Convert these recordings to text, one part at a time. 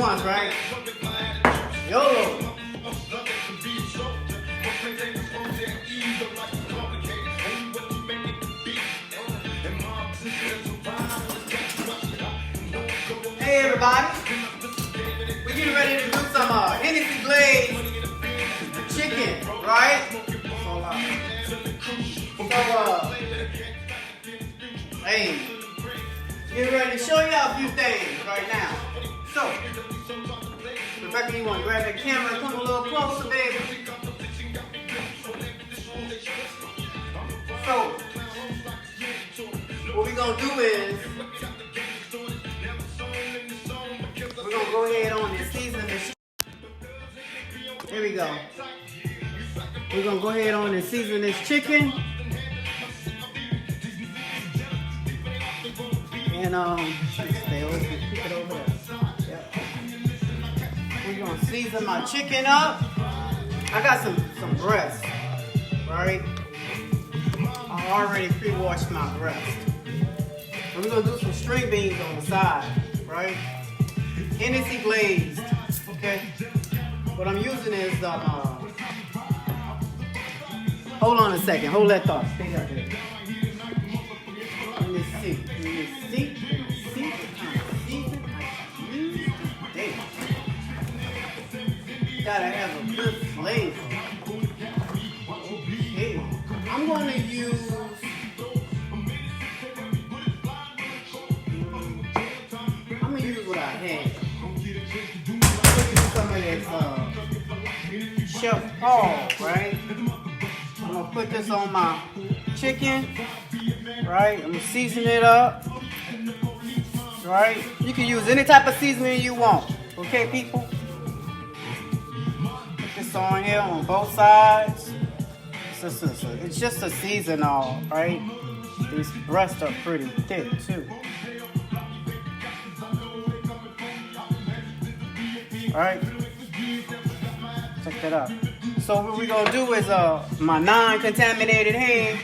once, right? YOLO. Hey everybody, we're getting ready to do some Hennessy glazed chicken, right? Hey, getting ready to show y'all a few things right now. So, Rebecca, you want to grab that camera and come a little closer, baby? So, what we're going to do is, we're going to go ahead on and season this. Here we go. We're going to go ahead on and season this chicken. And stay over, keep it over there. Yep. We're going to season my chicken up. I got some breast, right? I already pre-washed my breast. And we're going to do some string beans on the side, right? Hennessy glazed, okay? What I'm using is, hold on a second, hold that thought. Stay right there. Let me see what kind of season I can use today. Gotta have a good flavor. Okay, I'm gonna use what I had. Some of this Chef Paul, right? I'm gonna put this on my chicken, right? I'm gonna season it up, right? You can use any type of seasoning you want, okay, people? Put this on here on both sides. It's just a season all, right? These breasts are pretty thick too. Alright, check that out. So what we're gonna do is my non-contaminated hand,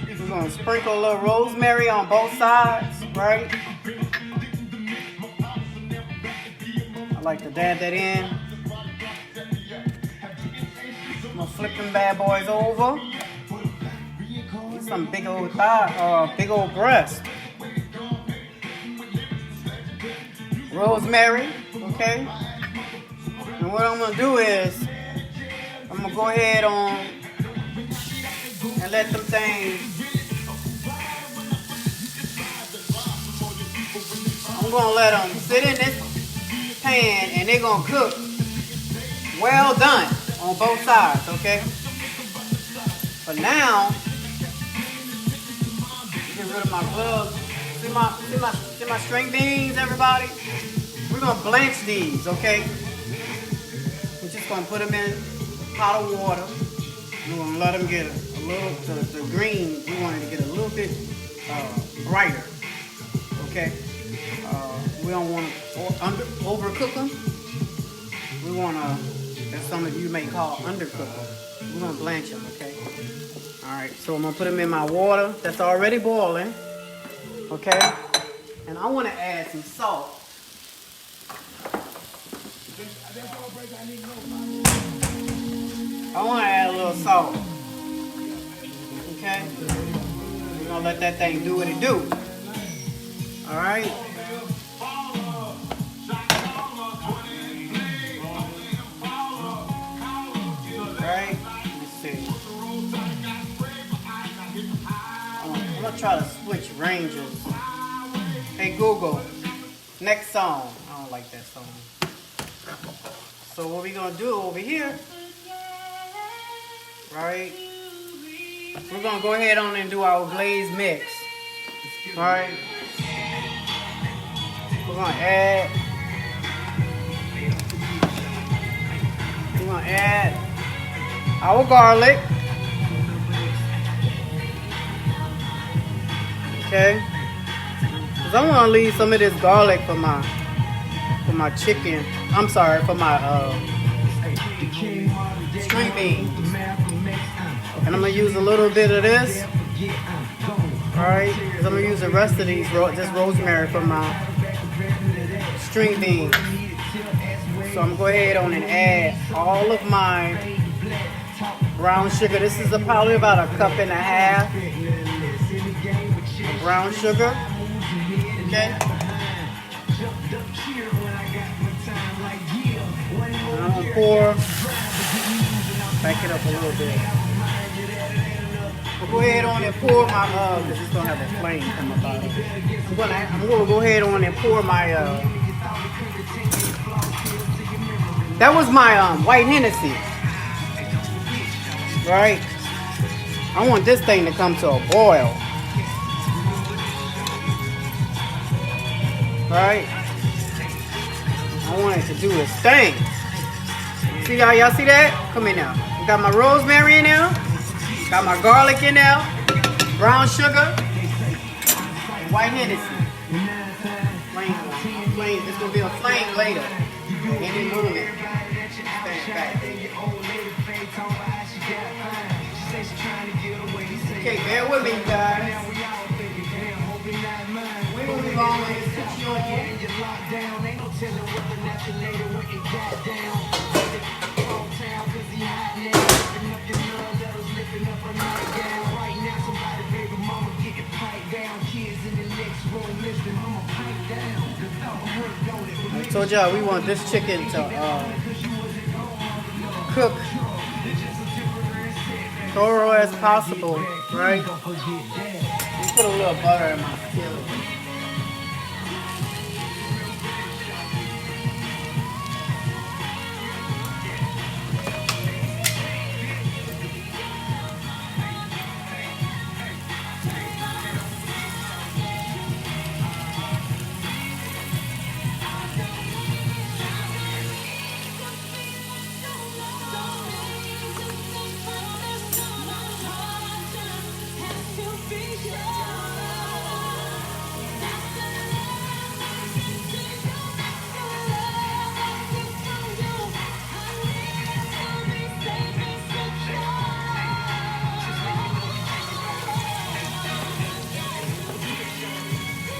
we're gonna sprinkle a little rosemary on both sides, right? I like to dab that in. I'm gonna flip them bad boys over. Get some big old thigh, big old breast. Rosemary, okay? And what I'm gonna do is, I'm gonna go ahead on and let them things, I'm gonna let them sit in this pan and they're gonna cook well done on both sides, okay? But now, get rid of my gloves. See my string beans, everybody? We're gonna blanch these, okay? We're just gonna put them in a pot of water. We're gonna let them get a little, the green, we want it to get a little bit brighter, okay? We don't want to overcook them. We want to, as some of you may call undercook them. We're gonna blanch them, okay? All right, so I'm gonna put them in my water that's already boiling, okay? And I want to add some salt. I want to add a little salt. Okay? We're going to let that thing do what it do. Alright? Alright? Let's see. I'm going to try to switch ranges. Hey Google, next song. I don't like that song. So what we're going to do over here, right? We're going to go ahead on and do our glazed mix. Right? We're going to add our garlic. Okay? Because I want to leave some of this garlic for my chicken. I'm sorry, for my string beans. And I'm going to use a little bit of this. Alright, because I'm going to use the rest of these, this rosemary for my string beans. So I'm gonna go ahead on and add all of my brown sugar. This is probably about a cup and a half of brown sugar. Okay. And I'm gonna pour. Back it up a little bit. I'll go ahead on and pour my because it's gonna have a flame come up out of it. I'm gonna go ahead on and pour my that was my white Hennessy. Right? I want this thing to come to a boil. Right? I want it to do its thing. See y'all see that? Come in now. Got my rosemary in there. Got my garlic in there. Brown sugar. White Hennessy. Flame. It's gonna be a flame later. Any moment. Stand back. Okay, bear with me, you guys. We move on with this situation. I told y'all we want this chicken to cook thorough as possible, right? Let me put a little butter in my skillet.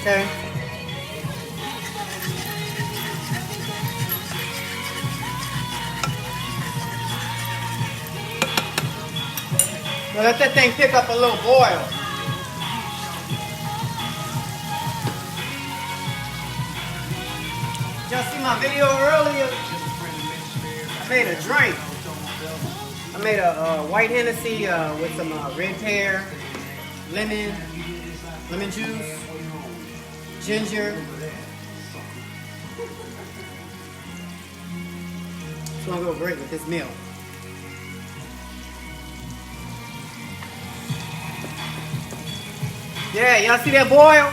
Okay. Now let that thing pick up a little boil. Y'all see my video earlier? I made a drink. I made a white Hennessy with some red pear, lemon juice, ginger. It's gonna go great with this meal. Yeah, y'all see that boil?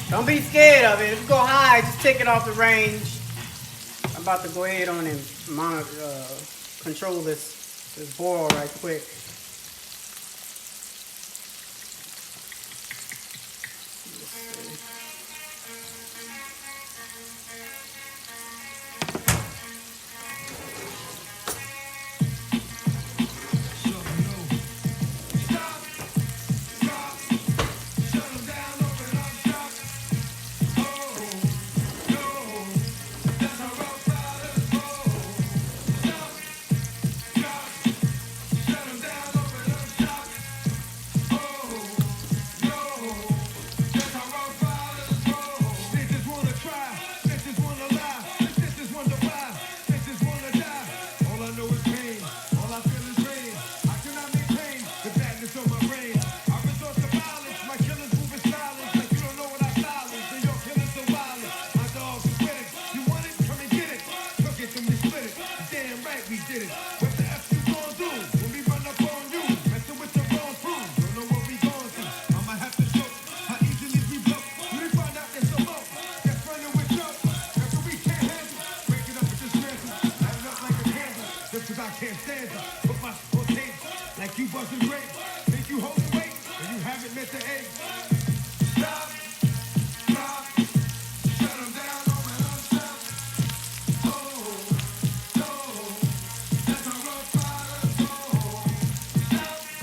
Don't be scared of it. If you go high, just take it off the range. I'm about to go ahead on and control this boil right quick.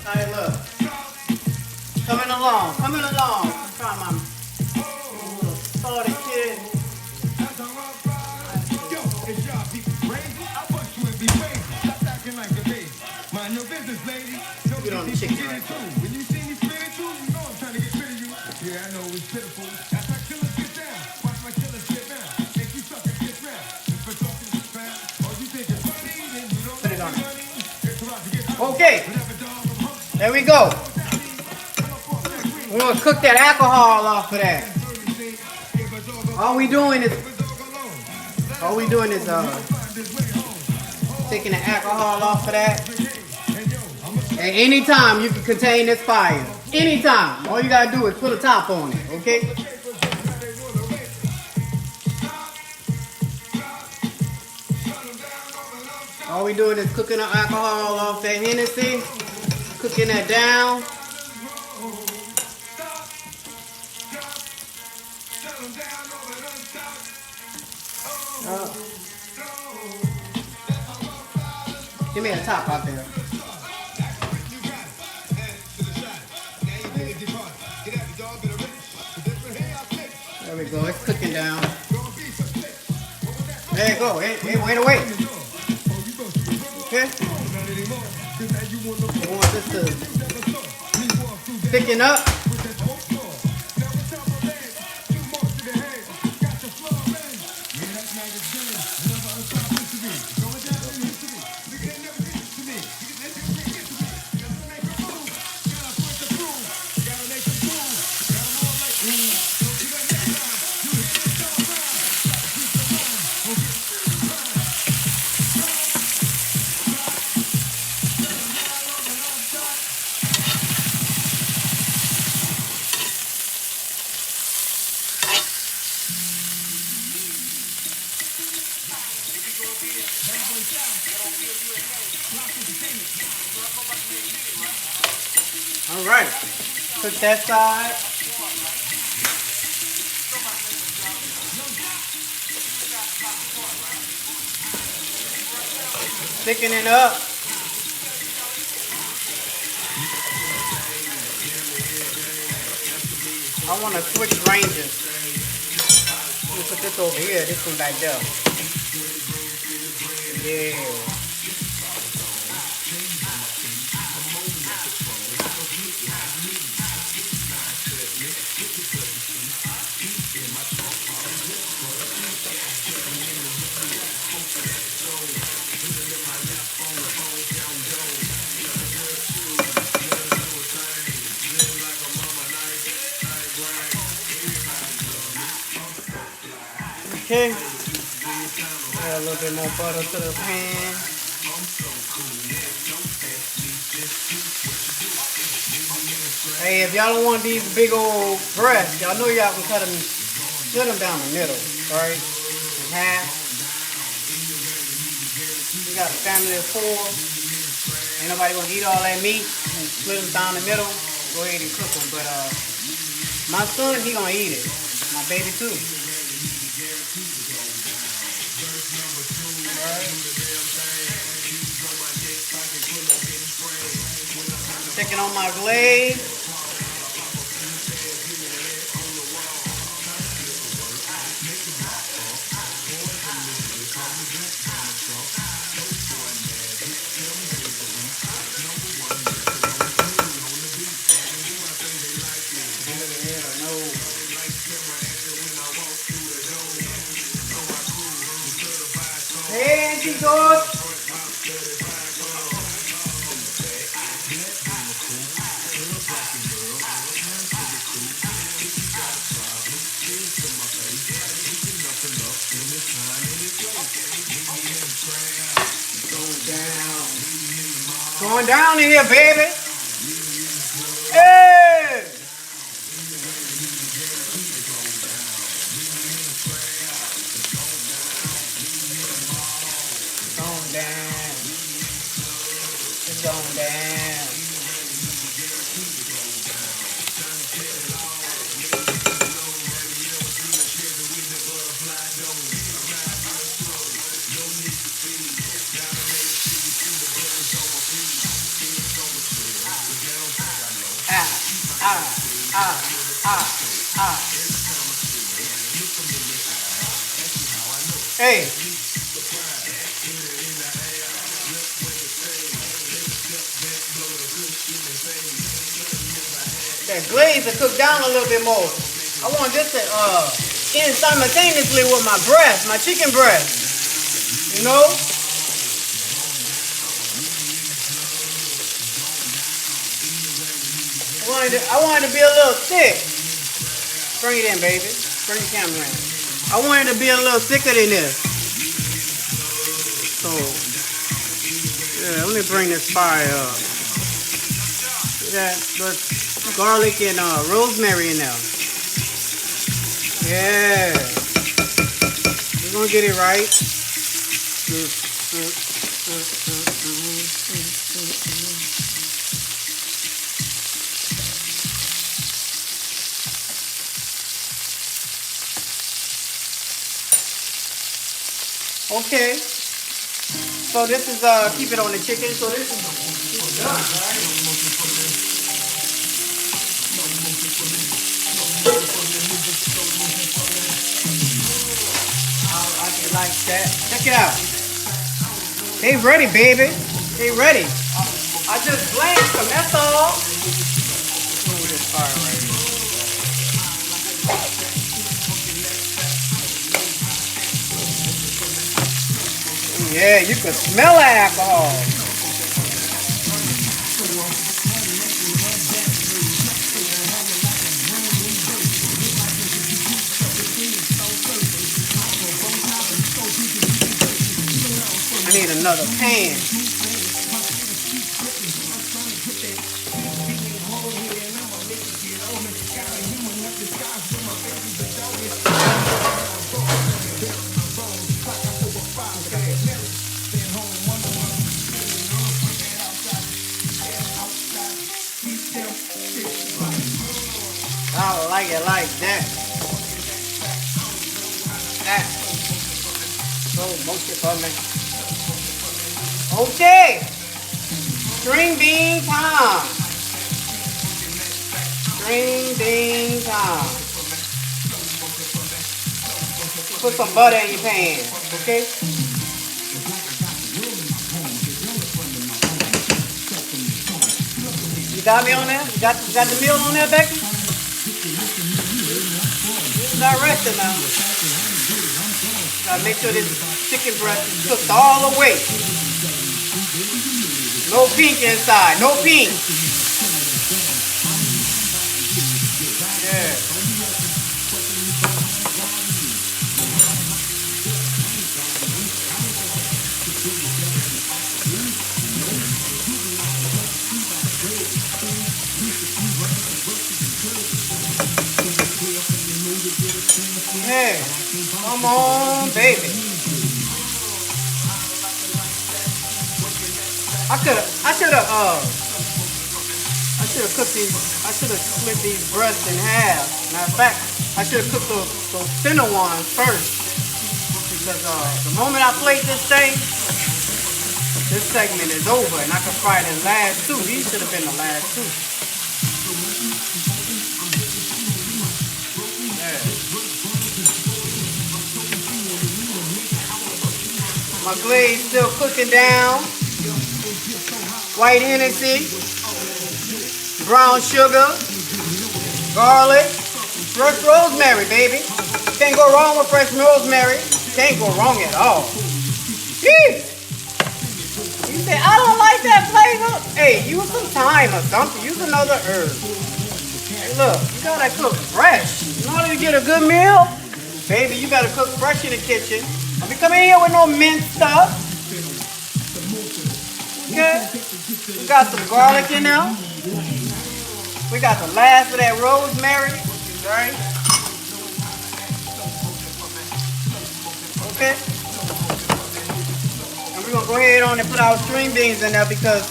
Alright, look. Coming along. I'm trying my little starter kit. chicken right there. When you see me spinning too, you know I'm trying to get rid of you. Yeah, I know it's pitiful. That's how killers get down. Watch my killers get down. Make you suckers get round. If I talk to you fast, or you think it's funny, then you don't Put it on know it. it's about to get Okay. There we go. We're gonna cook that alcohol off of that. All we doing is taking the alcohol off of that. At any time you can contain this fire. Anytime. All you gotta do is put a top on it, okay? All we doing is cooking the alcohol off that Hennessy. Cooking that down. Give me a top out there. There we go. It's cooking down. There you go. Hey, wait away. Okay. We want this to thicken up. All right, cook that side. Thicken it up. I want to switch ranges. Let me put this over here, this one back there. Yeah. Okay, add a little bit more butter to the pan. Hey, if y'all don't want these big old breasts, y'all know y'all can split them down the middle, right? In half. You got a family of 4. Ain't nobody gonna eat all that meat. You can split them down the middle. Go ahead and cook them. But my son, he gonna eat it. My baby too. Checking on my glaze. Hey, chicos. Going down in here, baby. Hey! Going down. It's going down. Hey. that glaze to cook down a little bit more. I want this to end simultaneously with my breast, my chicken breast. You know? I wanted to be a little thick. Bring it in, baby. Bring the camera in. I wanted to be a little thicker than this. So, yeah, let me bring this fire up. See that? There's garlic and rosemary in there. Yeah. We're going to get it right. Okay, so this is keep it on the chicken. So this is done, right? I like it like that. Check it out. They ready, baby. They ready. I just blanched them. That's all. Move this fire right here. Yeah, you can smell the alcohol. I need another pan. I like it like that. That. So much for me. Okay. String bean time. String bean time. Put some butter in your pan, okay? You got me on there? You got the meal on there, Becky? Not resting now. Gotta make sure this chicken breast is cooked all the way. No pink inside, no pink. Yeah. Hey, come on, baby. I should have cooked these. I should have split these breasts in half. Matter of fact, I should have cooked those thinner ones first. Because the moment I plate this thing, this segment is over, and I can fry the last two. These should have been the last two. My glaze still cooking down. White Hennessy, brown sugar, garlic, fresh rosemary, baby. Can't go wrong with fresh rosemary. Can't go wrong at all. Jeez. You say, I don't like that flavor. Hey, use some thyme or something. Use another herb. Hey, look, you gotta cook fresh. In order to get a good meal, baby, you gotta cook fresh in the kitchen. Don't be coming here with no mint stuff. Okay? We got some garlic in there. We got the last of that rosemary. Right? Okay? And we're gonna go ahead on and put our string beans in there because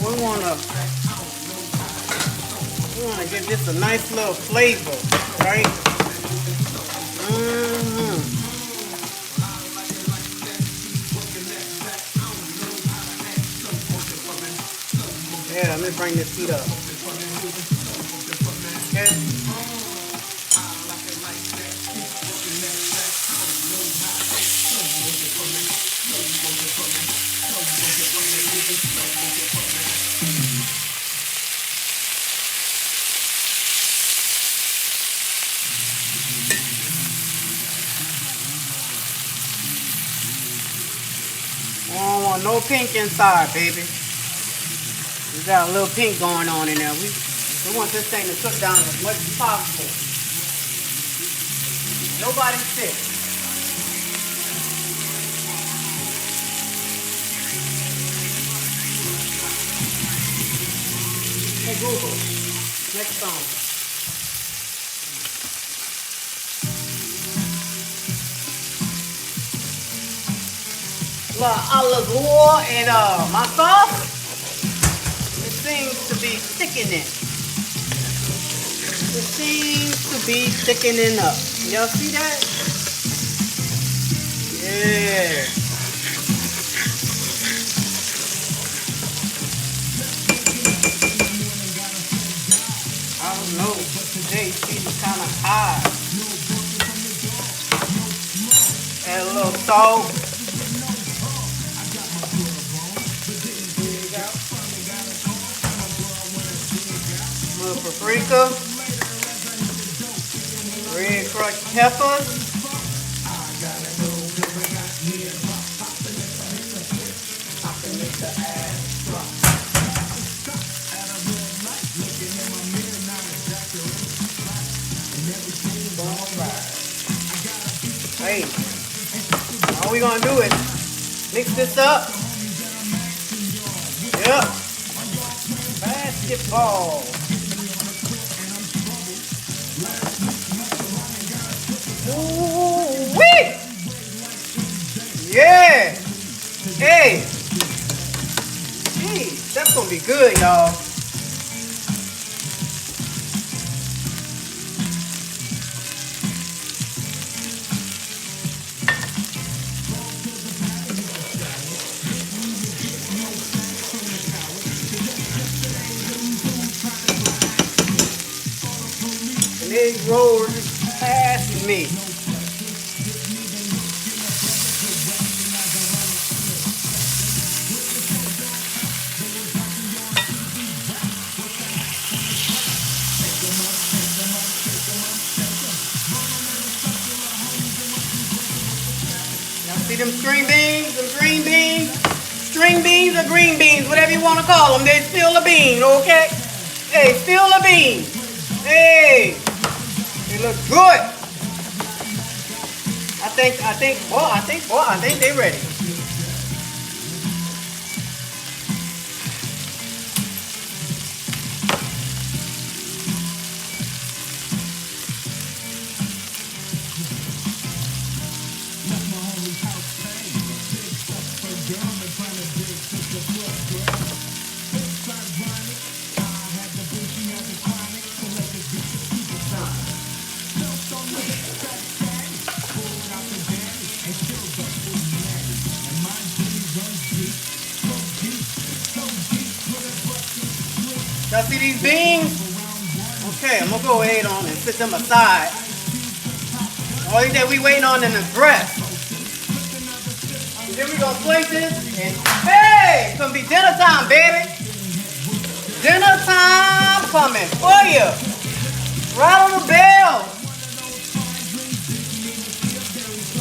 we wanna give this a nice little flavor, right? Yeah, let me bring this heat up. Okay. want no pink inside, baby. We got a little pink going on in there. We want this thing to cook down as much as possible. Nobody's sick. Hey Google, next song. Olive oil and my sauce. It seems to be thickening. It seems to be thickening up. Y'all see that? Yeah. I don't know. Today seems kind of high. Add a little salt. Paprika, red crushed peppers, hey, all we gonna do is mix this up. Yep, basketball. Ooh-wee! Yeah! Hey! Hey, that's gonna be good, y'all. And they rolled past me. See them string beans, string beans or green beans, whatever you want to call them. They still a bean, okay? Hey, still a bean. Hey, they look good. I think they ready. Y'all see these beans? Okay, I'm gonna go ahead on and set them aside. All these that we waiting on in the dress. And then we gonna place this and hey, it's gonna be dinner time, baby. Dinner time coming for you. Rattle the bell.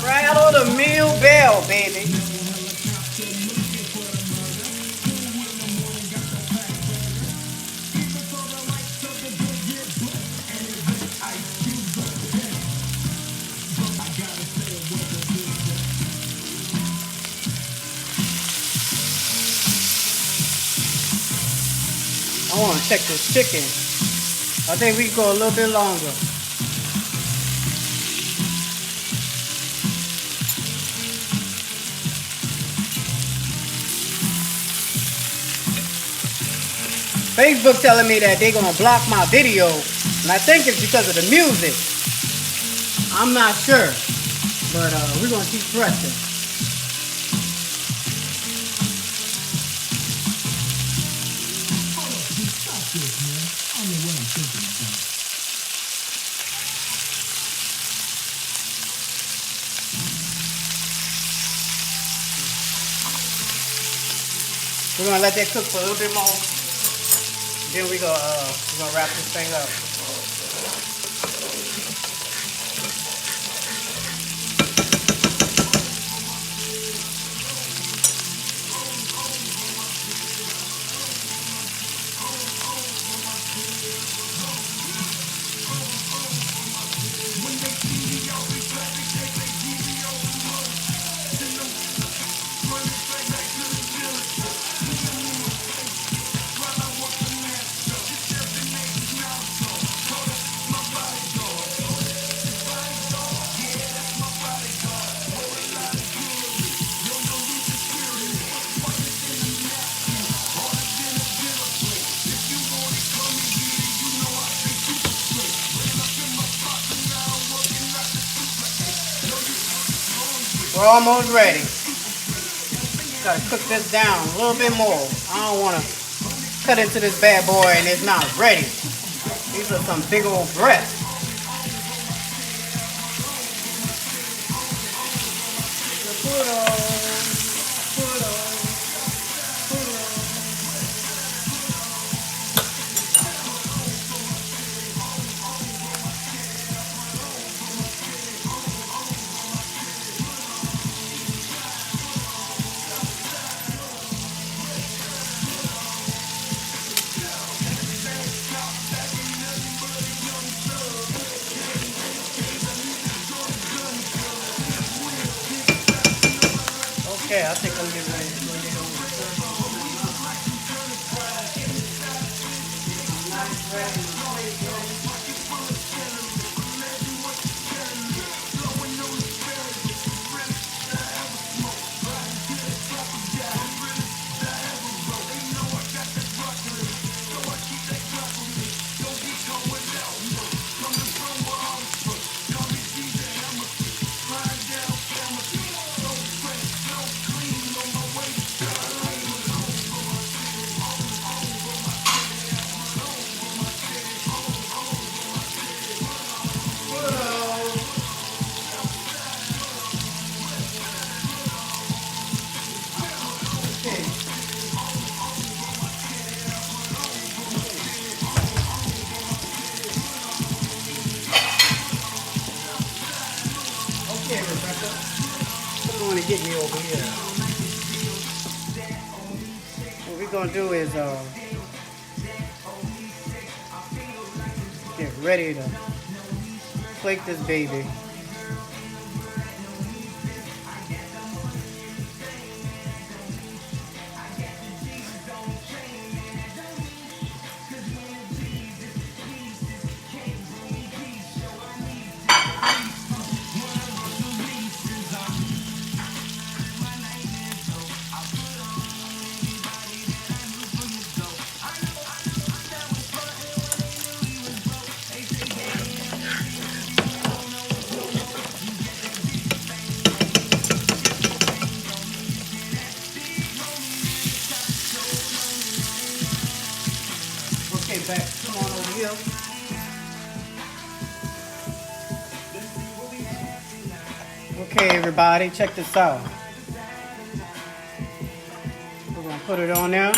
Rattle the meal bell, baby. I want to check this chicken. I think we can go a little bit longer. Facebook telling me that they're going to block my video, and I think it's because of the music. I'm not sure, but we're going to keep pressing. We're gonna let that cook for a little bit more. Then we're gonna wrap this thing up. We're almost ready. Gotta cook this down a little bit more. I don't want to cut into this bad boy and it's not ready. These are some big old breasts. Okay, I think I'm getting ready to bring it over. Nice, ready. Okay, Rebecca. Come on and get me over here. What we're gonna do is get ready to flake this baby. Okay, back. Come on over here. Okay, everybody, check this out. We're gonna put it on there.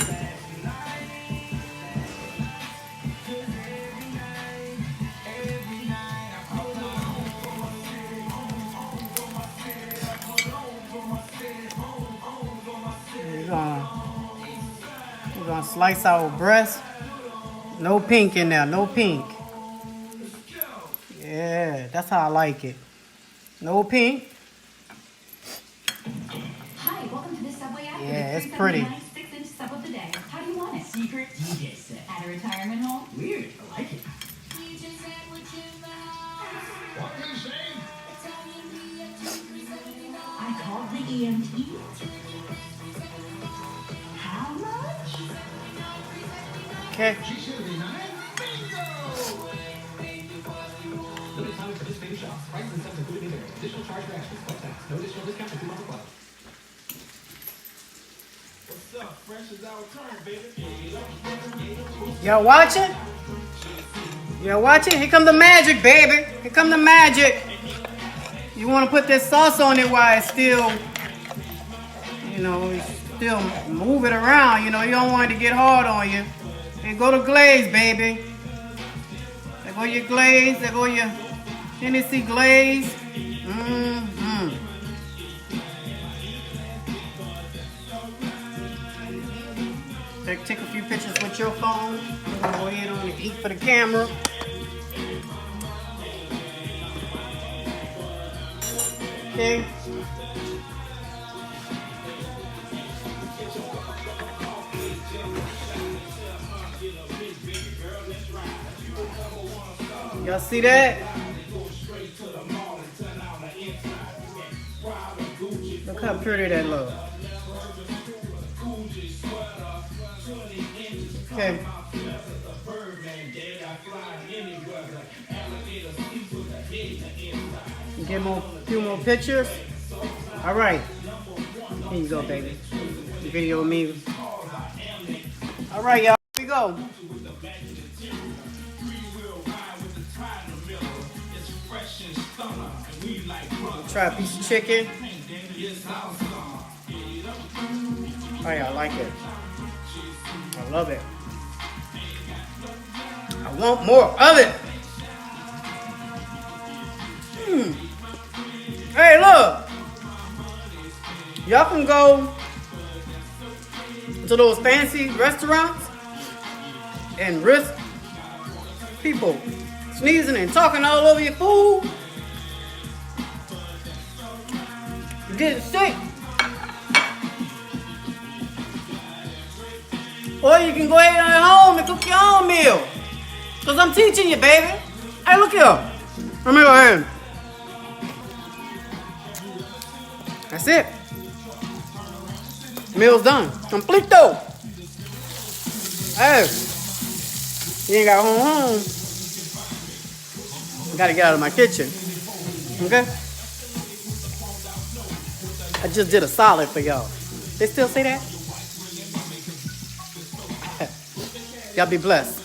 We're gonna slice our breast. No pink in there, no pink. Yeah, that's how I like it. No pink. Hi, welcome to the Subway app. Yeah, it's pretty. 6-inch sub of the day. How do you want it? Secret DJ set. At a retirement home? Weird, I like it. What are you saying? I called the EMT. How much? Okay. She should be nine. Bingo! Limited time for participating shops. Prices and subs included in there. Additional charge for extras. Plus tax. No additional discount for 2 months of club. What's up? Fresh is our turn, baby. Y'all watching? Y'all watching? Here come the magic, baby. Here come the magic. You want to put this sauce on it while it's still, still move it around. You don't want it to get hard on you. Then go to Glazed, baby. There go your Glazed. There go your Hennessy Glazed. Take a few pictures with your phone. Go ahead on and eat for the camera. Okay. Y'all see that? Look how pretty that looks. Okay. Get a few more pictures. All right. Here you go, baby. The video with me. All right, y'all. Here we go. Try a piece of chicken. Oh yeah, I like it. I love it. I want more of it. Hey, look. Y'all can go to those fancy restaurants and risk people sneezing and talking all over your food. You getting sick. Or you can go ahead at home and cook your own meal. Because I'm teaching you, baby. Hey, look here. Let me go ahead. That's it. Meal's done. Completo. Hey. You ain't got home. Gotta get out of my kitchen. Okay? I just did a solid for y'all. They still say that? Y'all be blessed.